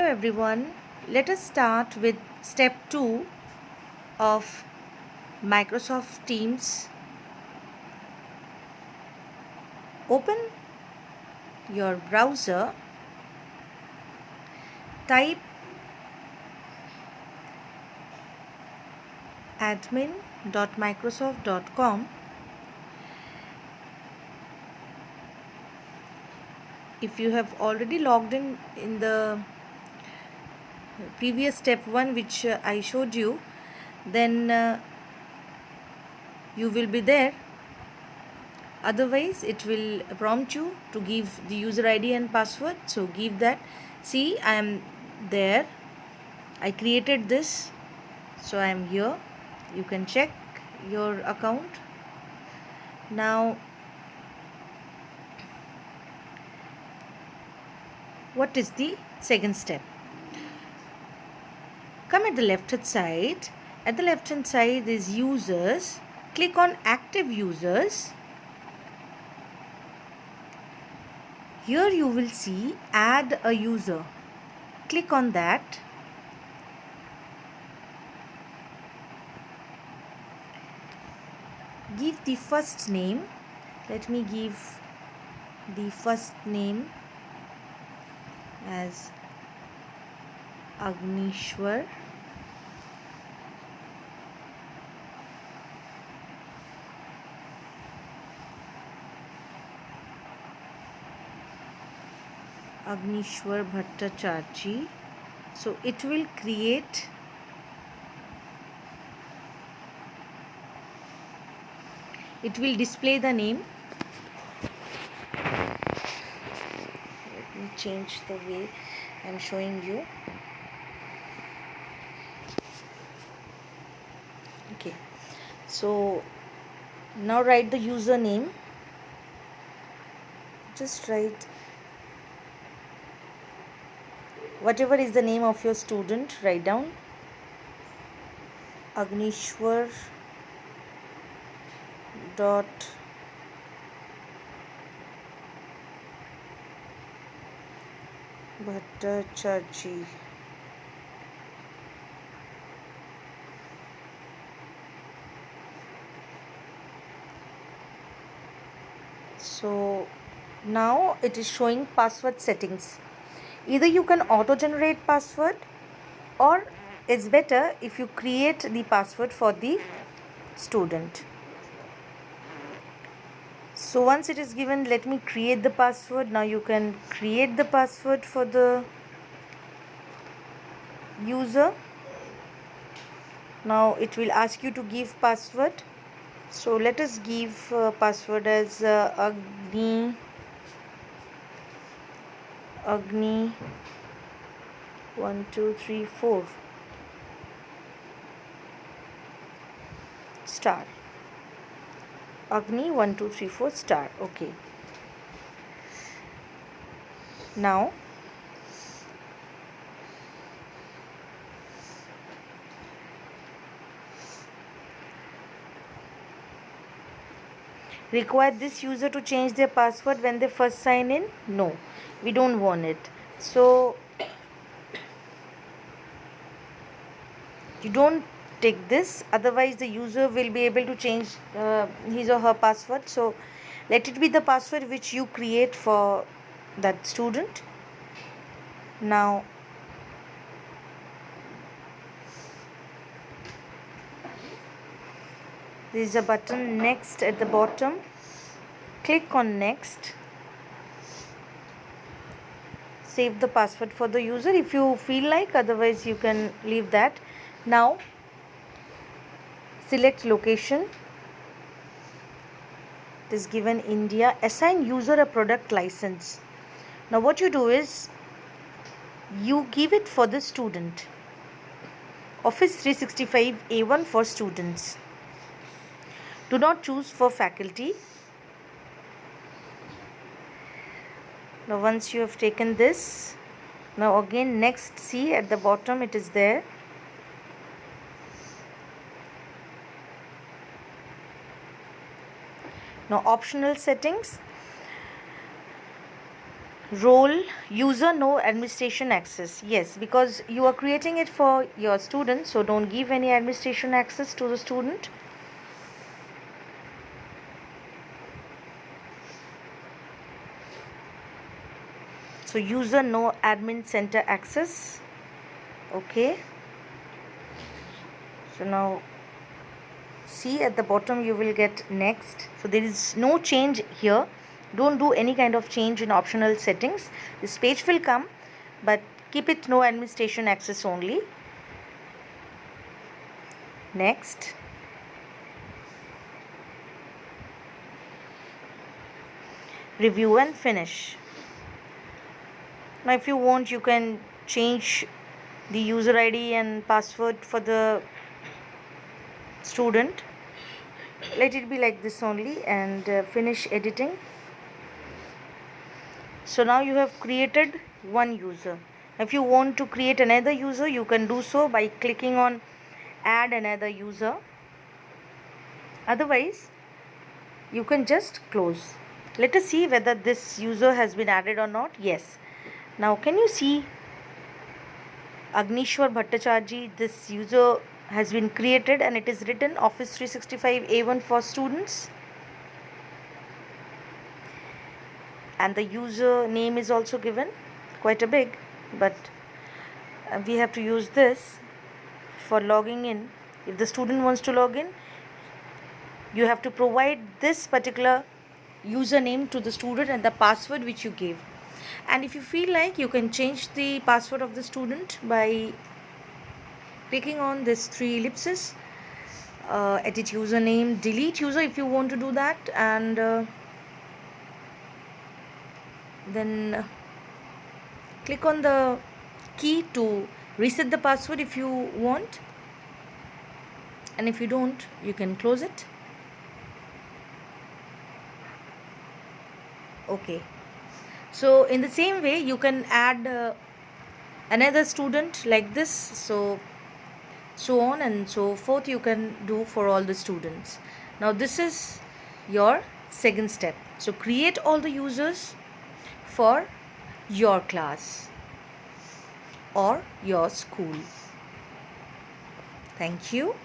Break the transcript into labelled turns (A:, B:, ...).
A: everyone, let us start with step 2 of Microsoft Teams. Open your browser, type admin.microsoft.com. If you have already logged in the previous step 1 which I showed you, then you will be there. Otherwise it will prompt you to give the user ID and password, so give that. See, I am there. I created this, so I am here. You can check your account. Now what is the second step? Come at the left hand side. At the left hand side is users. Click on active users. Here you will see add a user. Click on that. Give the first name. Let me give the first name as Agnishwar. Agnishwar Bhattacharjee. So it will create it will display the name. Let me change the way I am showing you. Okay, so now write the username. Just write whatever is the name of your student, write down. Agnishwar dot Bhattacharjee. So now it is showing password settings. Either you can auto generate password, or it's better if you create the password for the student. So once it is given, let me create the password. Now you can create the password for the user. Now it will ask you to give password. So let us give password as Agni 1 2 3 4 star. Agni 1 2 3 4 star. Okay. Now require this user to change their password when they first sign in? No, we don't want it. So you don't take this, otherwise the user will be able to change his or her password. So let it be the password which you create for that student. Now there is a button next at the bottom. Click on next. Save the password for the user if you feel like, otherwise you can leave that. Now select location. It is given India. Assign user a product license. Now what you do is you give it for the student. Office 365 A1 for students. Do not choose for faculty. Now once you have taken this, now again next, see at the bottom it is there. Now optional settings. Role user no administration access. Yes, because you are creating it for your students, so don't give any administration access to the student. So user no admin center access. Okay, so now see at the bottom you will get next. So there is no change here. Don't do any kind of change in optional settings. This page will come, but keep it no administration access only. Next. Review and finish. Now if you want, you can change the user ID and password for the student. Let it be like this only, and finish editing. So now you have created one user. If you want to create another user, you can do so by clicking on add another user. Otherwise, you can just close. Let us see whether this user has been added or not. Yes. Now can you see Agnishwar Bhattacharji? This user has been created and it is written Office 365 A1 for students. And the user name is also given, quite a big, but we have to use this for logging in. If the student wants to log in, you have to provide this particular username to the student and the password which you gave. And if you feel like, you can change the password of the student by clicking on this three ellipses. Edit username, delete user if you want to do that, and then click on the key to reset the password if you want, and if you don't, you can close it. Okay, so in the same way you can add another student like this, so on and so forth you can do for all the students. Now this is your second step. So create all the users for your class or your school. Thank you.